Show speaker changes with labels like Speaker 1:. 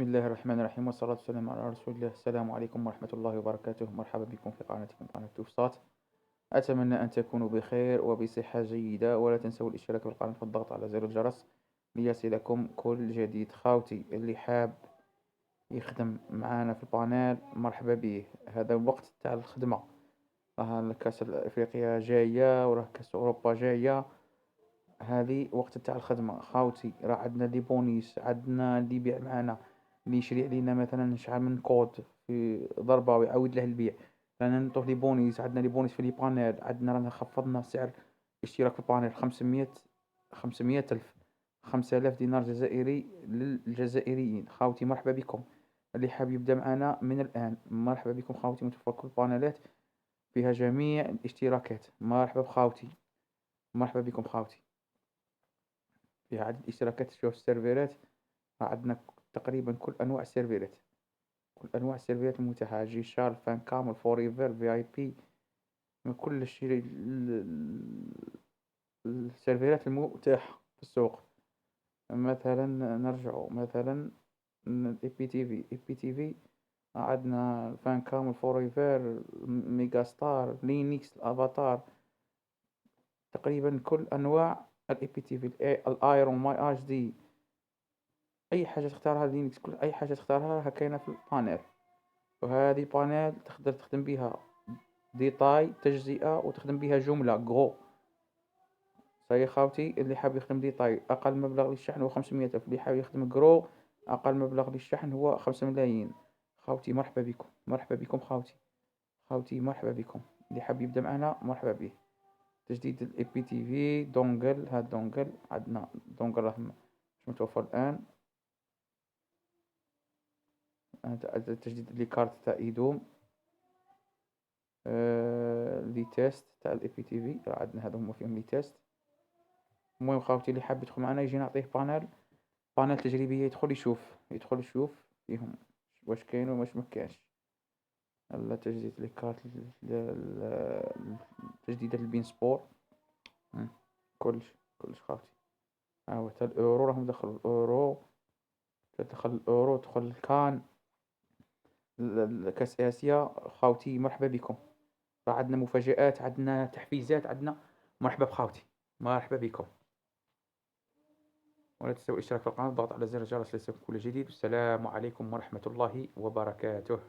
Speaker 1: بسم الله الرحمن الرحيم والصلاة والسلام على رسول الله. السلام عليكم ورحمة الله وبركاته. مرحبا بكم في قناتكم قناة توفسات. أتمنى أن تكونوا بخير وبصحة جيدة، ولا تنسوا الاشتراك بالقناة والضغط على زر الجرس ليصلكم كل جديد. خاوتي اللي حاب يخدم معانا في البانيل مرحبا به. هذا الوقت تاع الخدمة، راه الكأس الأفريقية جاية وراه كأس أوروبا جاية. هذه وقت تاع الخدمة خاوتي، راه عندنا دي بونيس، عندنا اللي يبيع معانا، اللي يشري علينا مثلا شحال من كود في ضربة ويعاود له البيع، رانا نعطوه لي بونيس. عندنا لي بونيس في لي بانيل، عندنا رانا خفضنا سعر الاشتراك في البانيل 500 ألف، 5000 دينار جزائري للجزائريين. خاوتي مرحبا بكم، اللي حاب يبدأ معنا من الآن مرحبا بكم خاوتي. متوفر كل البانيلات فيها جميع الاشتراكات. مرحبا بخاوتي، مرحبا بكم خاوتي. فيها عدد اشتراكات. تشوف السيرفرات، عندنا تقريبا كل انواع السيرفرات، كل انواع السيرفرات المتاحه: جي شارل، فان كامل، فوريفر، في اي بي، من كل الشيء السيرفرات المتاحه في السوق. مثلا نرجع مثلا اي بي تي في، اي بي تي في عندنا فان كامل، فوريفر، ميجا ستار، لينكس، الافاتار، تقريبا كل انواع الاي بي تي في، الايرون، ماي اتش دي، اي حاجه تختارها لينكس، كل اي حاجه تختارها راها كاينه في البانيل. وهذه بانيل تقدر تخدم بها ديتاي تجزئة، وتخدم بها جملة غرو. صاي خاوتي، اللي حاب يخدم ديتاي أقل مبلغ للشحن هو 500 ألف، اللي حاب يخدم غرو أقل مبلغ للشحن هو 5 ملايين. خاوتي مرحبا بكم، مرحبا بكم خاوتي، خاوتي مرحبا بكم. اللي حاب يبدأ معنا مرحبا به. تجديد الاي بي تي في دونجل، هاد دونجل عندنا دونجل راه مش متوفر الآن. تجديد لي كارت تاع ايدوم، لي تيست تاع الاي بي تي في، راه عندنا هادو هما فيهم لي تيست. المهم خاوتي، اللي حاب يدخل معنا يجي نعطيه بانيل تجريبية، يدخل يشوف، يدخل يشوف فيهم واش كاين وواش مكانش. لا تجديد لي كارت، تجديد البين سبور، مم. كلش كلش خاوتي. ها هو تا الاورو راهم دخلوا الاورو، تدخل الاورو تدخل الكان، كاس اسيا. خاوتي مرحبا بكم، راه عندنا مفاجآت، عندنا تحفيزات، عندنا. مرحبا بخاوتي، مرحبا بكم. ولا تنسوا الاشتراك في القناة والضغط على زر الجرس ليصلكم كل جديد. والسلام عليكم ورحمة الله وبركاته.